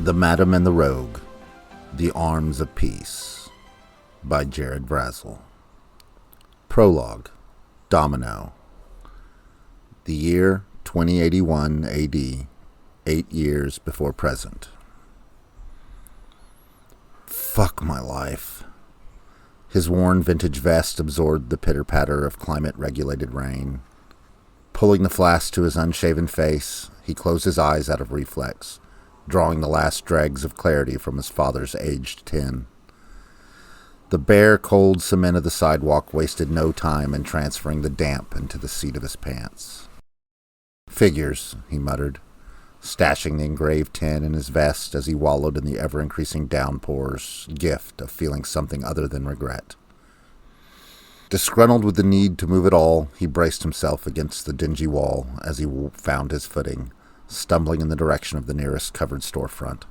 The Madam and the Rogue, The Arms of Peace, by Vrazel. Prologue, Domino. The year 2081 AD, 8 years before present. Fuck my life. His worn vintage vest absorbed the pitter-patter of climate-regulated rain. Pulling the flask to his unshaven face, he closed his eyes out of reflex, drawing the last dregs of clarity from his father's aged tin. The bare, cold cement of the sidewalk wasted no time in transferring the damp into the seat of his pants. Figures, he muttered, stashing the engraved tin in his vest as he wallowed in the ever-increasing downpour's gift of feeling something other than regret. Disgruntled with the need to move at all, he braced himself against the dingy wall as he found his footing, stumbling in the direction of the nearest covered storefront.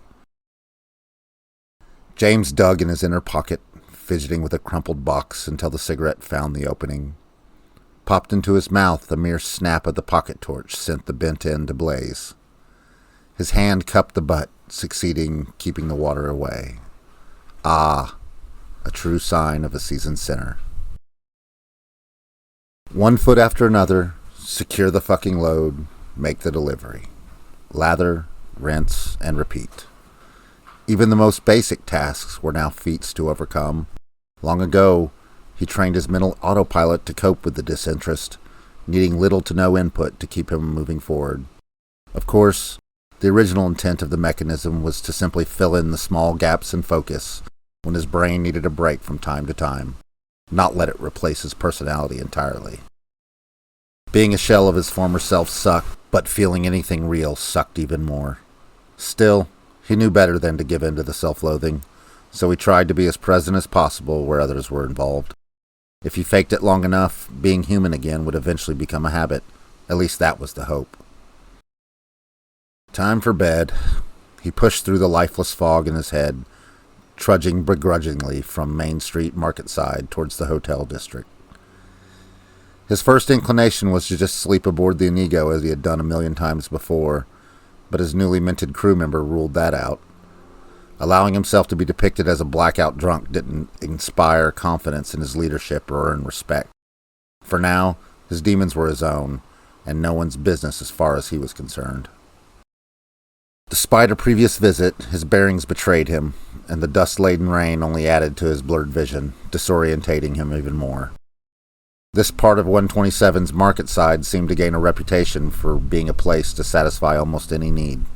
James dug in his inner pocket, fidgeting with a crumpled box until the cigarette found the opening. Popped into his mouth, a mere snap of the pocket torch sent the bent end ablaze. His hand cupped the butt, succeeding keeping the water away. Ah, a true sign of a seasoned sinner. One foot after another, secure the fucking load, make the delivery. Lather, rinse, and repeat. Even the most basic tasks were now feats to overcome. Long ago, he trained his mental autopilot to cope with the disinterest, needing little to no input to keep him moving forward. Of course, the original intent of the mechanism was to simply fill in the small gaps in focus when his brain needed a break from time to time, not let it replace his personality entirely. Being a shell of his former self sucked, but feeling anything real sucked even more. Still, he knew better than to give in to the self-loathing, so he tried to be as present as possible where others were involved. If he faked it long enough, being human again would eventually become a habit. At least that was the hope. Time for bed. He pushed through the lifeless fog in his head, trudging begrudgingly from Main Street Market Side towards the hotel district. His first inclination was to just sleep aboard the Inigo as he had done a million times before, but his newly minted crew member ruled that out. Allowing himself to be depicted as a blackout drunk didn't inspire confidence in his leadership or earn respect. For now, his demons were his own, and no one's business as far as he was concerned. Despite a previous visit, his bearings betrayed him, and the dust-laden rain only added to his blurred vision, disorientating him even more. This part of 127's market side seemed to gain a reputation for being a place to satisfy almost any need.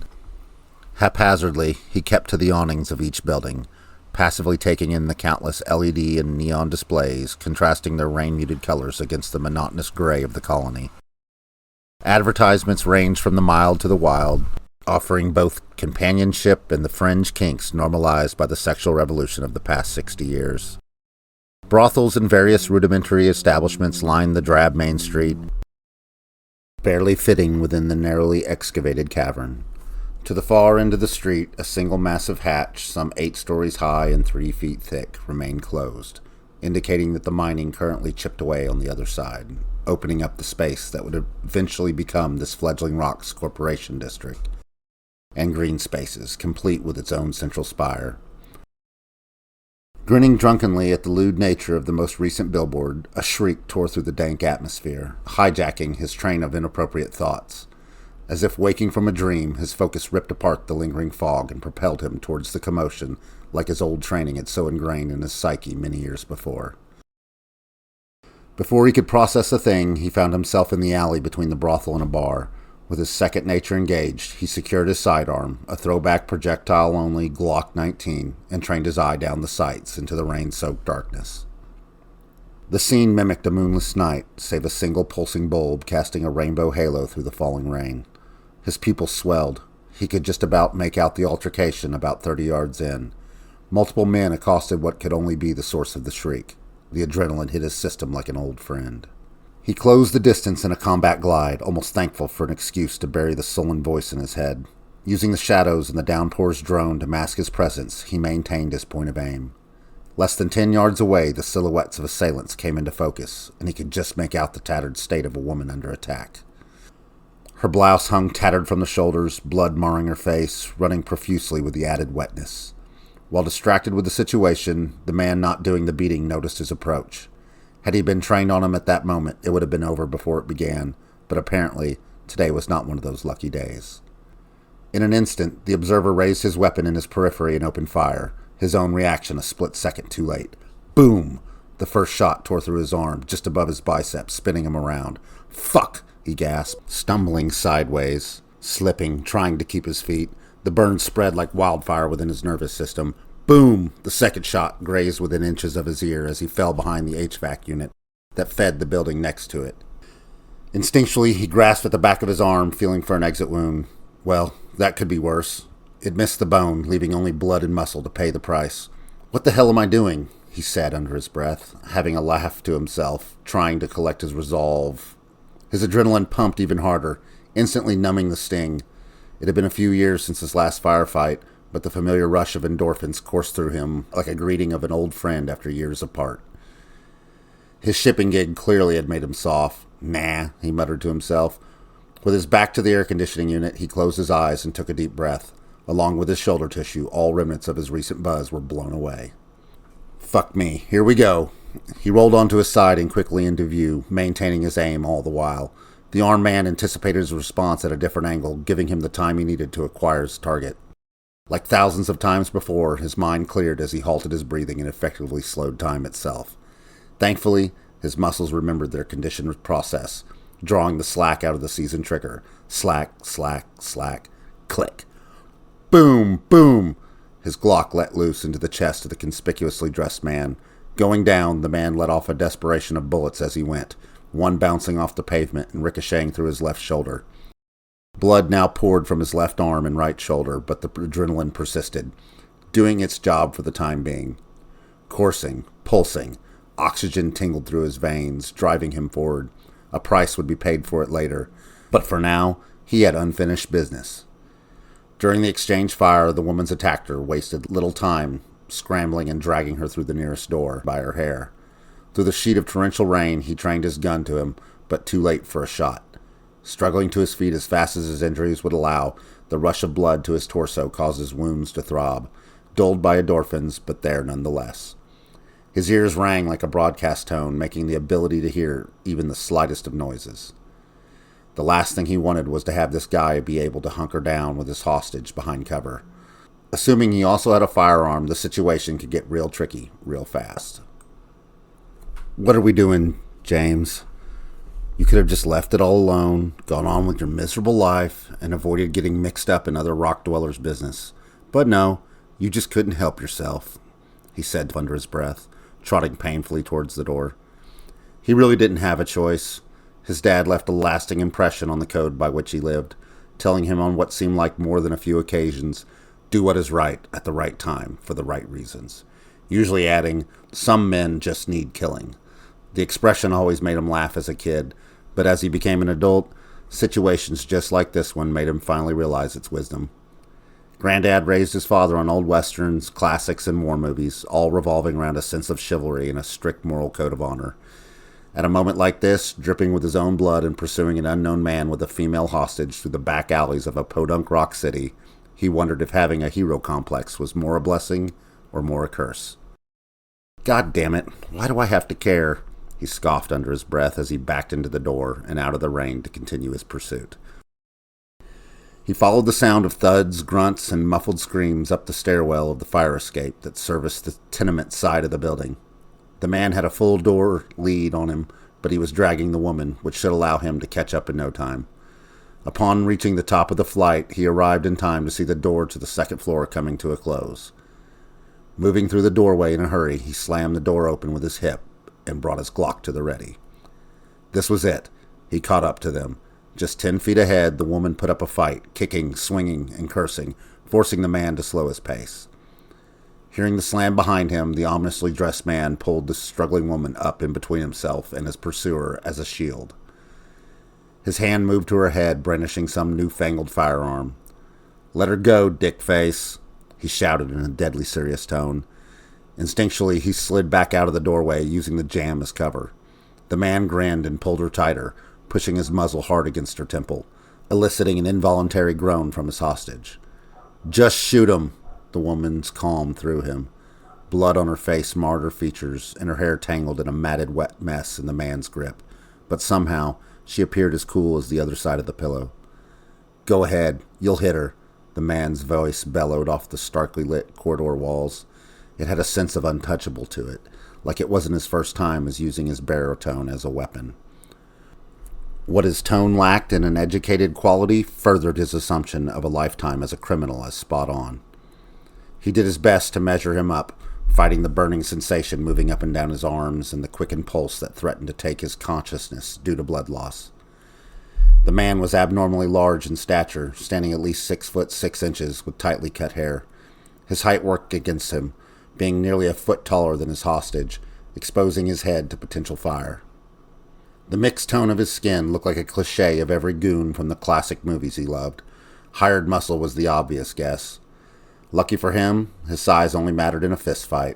Haphazardly, he kept to the awnings of each building, passively taking in the countless LED and neon displays, contrasting their rain-muted colors against the monotonous gray of the colony. Advertisements ranged from the mild to the wild, offering both companionship and the fringe kinks normalized by the sexual revolution of the past 60 years. Brothels and various rudimentary establishments lined the drab main street, barely fitting within the narrowly excavated cavern. To the far end of the street, a single massive hatch, some 8 stories high and 3 feet thick, remained closed, indicating that the mining currently chipped away on the other side, opening up the space that would eventually become this fledgling Rocks Corporation district, and green spaces, complete with its own central spire. Grinning drunkenly at the lewd nature of the most recent billboard, a shriek tore through the dank atmosphere, hijacking his train of inappropriate thoughts. As if waking from a dream, his focus ripped apart the lingering fog and propelled him towards the commotion like his old training had so ingrained in his psyche many years before. Before he could process a thing, he found himself in the alley between the brothel and a bar. With his second nature engaged, he secured his sidearm, a throwback projectile-only Glock 19, and trained his eye down the sights into the rain-soaked darkness. The scene mimicked a moonless night, save a single pulsing bulb casting a rainbow halo through the falling rain. His pupils swelled. He could just about make out the altercation about 30 yards in. Multiple men accosted what could only be the source of the shriek. The adrenaline hit his system like an old friend. He closed the distance in a combat glide, almost thankful for an excuse to bury the sullen voice in his head. Using the shadows and the downpour's drone to mask his presence, he maintained his point of aim. Less than 10 yards away, the silhouettes of assailants came into focus, and he could just make out the tattered state of a woman under attack. Her blouse hung tattered from the shoulders, blood marring her face, running profusely with the added wetness. While distracted with the situation, the man not doing the beating noticed his approach. Had he been trained on him at that moment, it would have been over before it began, but apparently, today was not one of those lucky days. In an instant, the observer raised his weapon in his periphery and opened fire, his own reaction a split second too late. Boom! The first shot tore through his arm, just above his bicep, spinning him around. Fuck! He gasped, stumbling sideways, slipping, trying to keep his feet. The burn spread like wildfire within his nervous system. Boom! The second shot grazed within inches of his ear as he fell behind the HVAC unit that fed the building next to it. Instinctually, he grasped at the back of his arm, feeling for an exit wound. Well, that could be worse. It missed the bone, leaving only blood and muscle to pay the price. What the hell am I doing? He said under his breath, having a laugh to himself, trying to collect his resolve. His adrenaline pumped even harder, instantly numbing the sting. It had been a few years since his last firefight, but the familiar rush of endorphins coursed through him like a greeting of an old friend after years apart. His shipping gig clearly had made him soft. Nah, he muttered to himself. With his back to the air conditioning unit, he closed his eyes and took a deep breath. Along with his shoulder tissue, all remnants of his recent buzz were blown away. Fuck me, here we go. He rolled onto his side and quickly into view, maintaining his aim all the while. The armed man anticipated his response at a different angle, giving him the time he needed to acquire his target. Like thousands of times before, his mind cleared as he halted his breathing and effectively slowed time itself. Thankfully, his muscles remembered their conditioned process, drawing the slack out of the seasoned trigger. Slack, slack, slack, click. Boom, boom! His Glock let loose into the chest of the conspicuously dressed man. Going down, the man let off a desperation of bullets as he went, one bouncing off the pavement and ricocheting through his left shoulder. Blood now poured from his left arm and right shoulder, but the adrenaline persisted, doing its job for the time being. Coursing, pulsing, oxygen tingled through his veins, driving him forward. A price would be paid for it later, but for now, he had unfinished business. During the exchange fire, the woman's attacker wasted little time scrambling and dragging her through the nearest door by her hair. Through the sheet of torrential rain, he trained his gun to him, but too late for a shot. Struggling to his feet as fast as his injuries would allow, the rush of blood to his torso caused his wounds to throb, dulled by endorphins, but there nonetheless. His ears rang like a broadcast tone, making the ability to hear even the slightest of noises. The last thing he wanted was to have this guy be able to hunker down with his hostage behind cover. Assuming he also had a firearm, the situation could get real tricky real fast. What are we doing, James? You could have just left it all alone, gone on with your miserable life, and avoided getting mixed up in other rock dwellers' business. But no, you just couldn't help yourself, he said under his breath, trotting painfully towards the door. He really didn't have a choice. His dad left a lasting impression on the code by which he lived, telling him on what seemed like more than a few occasions, do what is right at the right time for the right reasons, usually adding, some men just need killing. The expression always made him laugh as a kid, but as he became an adult, situations just like this one made him finally realize its wisdom. Granddad raised his father on old westerns, classics, and war movies, all revolving around a sense of chivalry and a strict moral code of honor. At a moment like this, dripping with his own blood and pursuing an unknown man with a female hostage through the back alleys of a podunk rock city, he wondered if having a hero complex was more a blessing or more a curse. God damn it, why do I have to care? He scoffed under his breath as he backed into the door and out of the rain to continue his pursuit. He followed the sound of thuds, grunts, and muffled screams up the stairwell of the fire escape that serviced the tenement side of the building. The man had a full door lead on him, but he was dragging the woman, which should allow him to catch up in no time. Upon reaching the top of the flight, he arrived in time to see the door to the second floor coming to a close. Moving through the doorway in a hurry, he slammed the door open with his hip and brought his Glock to the ready. This was it. He caught up to them. Just 10 feet ahead, the woman put up a fight, kicking, swinging, and cursing, forcing the man to slow his pace. Hearing the slam behind him, the ominously dressed man pulled the struggling woman up in between himself and his pursuer as a shield. His hand moved to her head, brandishing some newfangled firearm. "Let her go, dickface," he shouted in a deadly serious tone. Instinctually, he slid back out of the doorway, using the jamb as cover. The man grinned and pulled her tighter, pushing his muzzle hard against her temple. eliciting an involuntary groan from his hostage. "Just shoot him." The woman's calm threw him. Blood on her face marred her features, and her hair tangled in a matted wet mess in the man's grip. But somehow, she appeared as cool as the other side of the pillow. "Go ahead. You'll hit her," the man's voice bellowed off the starkly lit corridor walls. It had a sense of untouchable to it, like it wasn't his first time as using his baritone as a weapon. What his tone lacked in an educated quality furthered his assumption of a lifetime as a criminal as spot on. He did his best to measure him up, fighting the burning sensation moving up and down his arms and the quickened pulse that threatened to take his consciousness due to blood loss. The man was abnormally large in stature, standing at least 6'6" with tightly cut hair. His height worked against him, being nearly a foot taller than his hostage, exposing his head to potential fire. The mixed tone of his skin looked like a cliché of every goon from the classic movies he loved. Hired muscle was the obvious guess. Lucky for him, his size only mattered in a fistfight,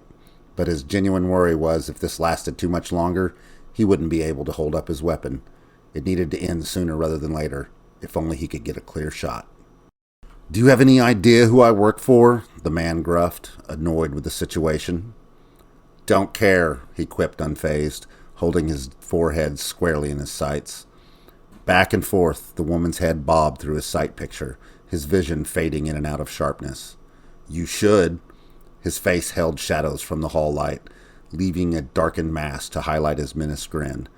but his genuine worry was if this lasted too much longer, he wouldn't be able to hold up his weapon. It needed to end sooner rather than later, if only he could get a clear shot. "Do you have any idea who I work for?" the man gruffed, annoyed with the situation. "Don't care," he quipped unfazed, holding his forehead squarely in his sights. Back and forth, the woman's head bobbed through his sight picture, his vision fading in and out of sharpness. "You should." His face held shadows from the hall light, leaving a darkened mask to highlight his menaced grin.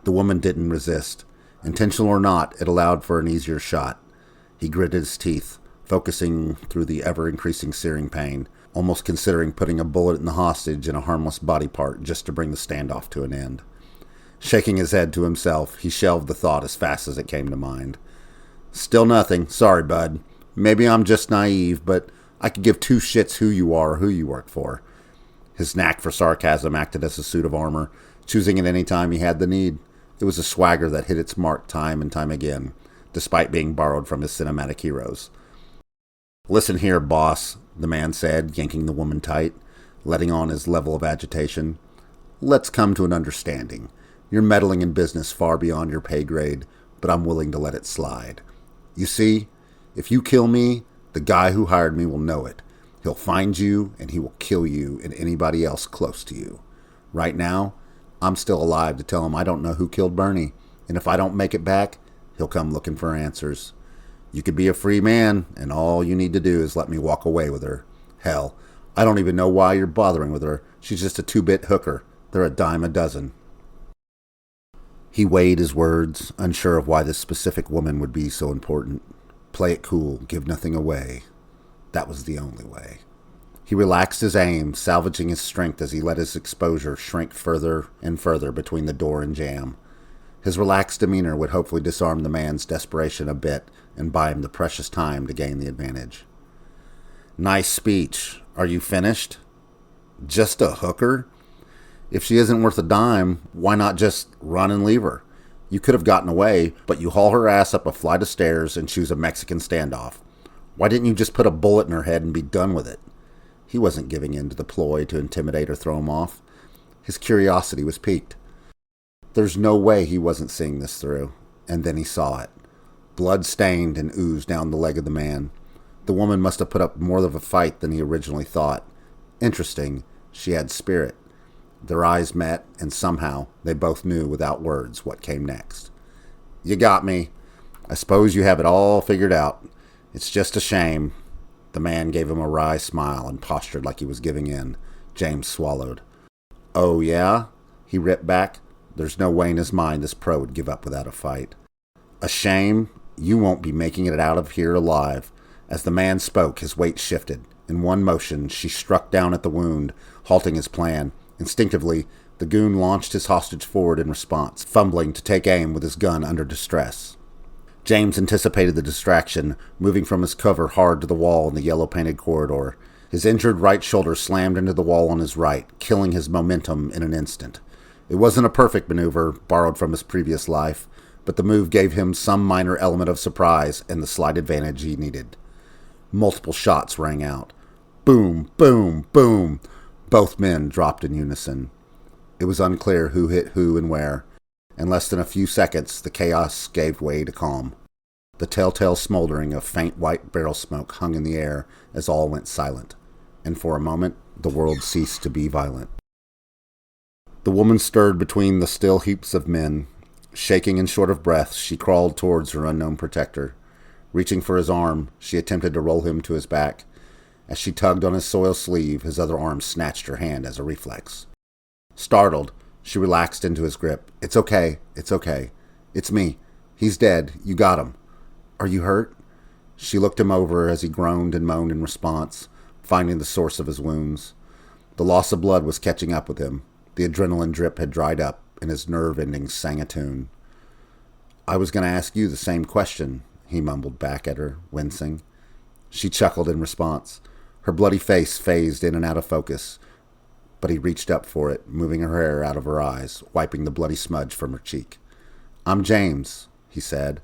The woman didn't resist. Intentional or not, it allowed for an easier shot. He gritted his teeth, focusing through the ever-increasing searing pain, almost considering putting a bullet in the hostage in a harmless body part just to bring the standoff to an end. Shaking his head to himself, he shelved the thought as fast as it came to mind. "Still nothing. Sorry, bud. Maybe I'm just naive, but I could give two shits who you are or who you work for." His knack for sarcasm acted as a suit of armor, choosing it any time he had the need. It was a swagger that hit its mark time and time again, despite being borrowed from his cinematic heroes. "Listen here, boss," the man said, yanking the woman tight, letting on his level of agitation. "Let's come to an understanding. You're meddling in business far beyond your pay grade, but I'm willing to let it slide. You see, if you kill me, the guy who hired me will know it. He'll find you, and he will kill you and anybody else close to you. Right now, I'm still alive to tell him I don't know who killed Bernie, and if I don't make it back, he'll come looking for answers. You could be a free man, and all you need to do is let me walk away with her. Hell, I don't even know why you're bothering with her. She's just a two-bit hooker. They're a dime a dozen." He weighed his words, unsure of why this specific woman would be so important. Play it cool, give nothing away. That was the only way. He relaxed his aim, salvaging his strength as he let his exposure shrink further and further between the door and jamb. His relaxed demeanor would hopefully disarm the man's desperation a bit and buy him the precious time to gain the advantage. "Nice speech. Are you finished?" "Just a hooker? If she isn't worth a dime, why not just run and leave her? You could have gotten away, but you haul her ass up a flight of stairs and choose a Mexican standoff. Why didn't you just put a bullet in her head and be done with it?" He wasn't giving in to the ploy to intimidate or throw him off. His curiosity was piqued. There's no way he wasn't seeing this through. And then he saw it. Blood stained and oozed down the leg of the man. The woman must have put up more of a fight than he originally thought. Interesting, she had spirit. Their eyes met, and somehow they both knew without words what came next. "You got me. I suppose you have it all figured out. It's just a shame." The man gave him a wry smile and postured like he was giving in. James swallowed. "Oh, yeah?" he ripped back. There's no way in his mind this pro would give up without a fight. "A shame? You won't be making it out of here alive." As the man spoke, his weight shifted. In one motion, she struck down at the wound, halting his plan. Instinctively, the goon launched his hostage forward in response, fumbling to take aim with his gun under distress. James anticipated the distraction, moving from his cover hard to the wall in the yellow-painted corridor. His injured right shoulder slammed into the wall on his right, killing his momentum in an instant. It wasn't a perfect maneuver, borrowed from his previous life, but the move gave him some minor element of surprise and the slight advantage he needed. Multiple shots rang out. Boom, boom, boom. Both men dropped in unison. It was unclear who hit who and where. In less than a few seconds, the chaos gave way to calm. The telltale smoldering of faint white barrel smoke hung in the air as all went silent, and for a moment the world ceased to be violent. The woman stirred between the still heaps of men. Shaking and short of breath, she crawled towards her unknown protector. Reaching for his arm, she attempted to roll him to his back. As she tugged on his soiled sleeve, his other arm snatched her hand as a reflex. Startled, she relaxed into his grip. It's okay. It's me. He's dead. You got him. Are you hurt? She looked him over as he groaned and moaned in response, finding the source of his wounds. The loss of blood was catching up with him. The adrenaline drip had dried up, and his nerve endings sang a tune. I was going to ask you the same question, he mumbled back at her, wincing. She chuckled in response. Her bloody face phased in and out of focus, but he reached up for it, moving her hair out of her eyes, wiping the bloody smudge from her cheek. I'm James, he said,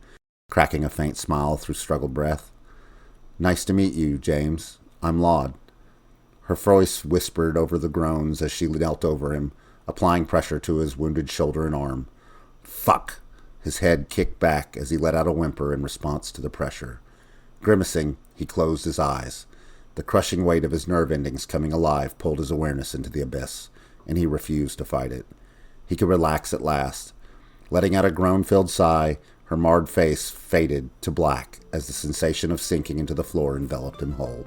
cracking a faint smile through struggled breath. Nice to meet you, James. I'm Laude. Her voice whispered over the groans as she knelt over him, applying pressure to his wounded shoulder and arm. Fuck! His head kicked back as he let out a whimper in response to the pressure. Grimacing, he closed his eyes. The crushing weight of his nerve endings coming alive pulled his awareness into the abyss, and he refused to fight it. He could relax at last. Letting out a groan-filled sigh, her marred face faded to black as the sensation of sinking into the floor enveloped him whole.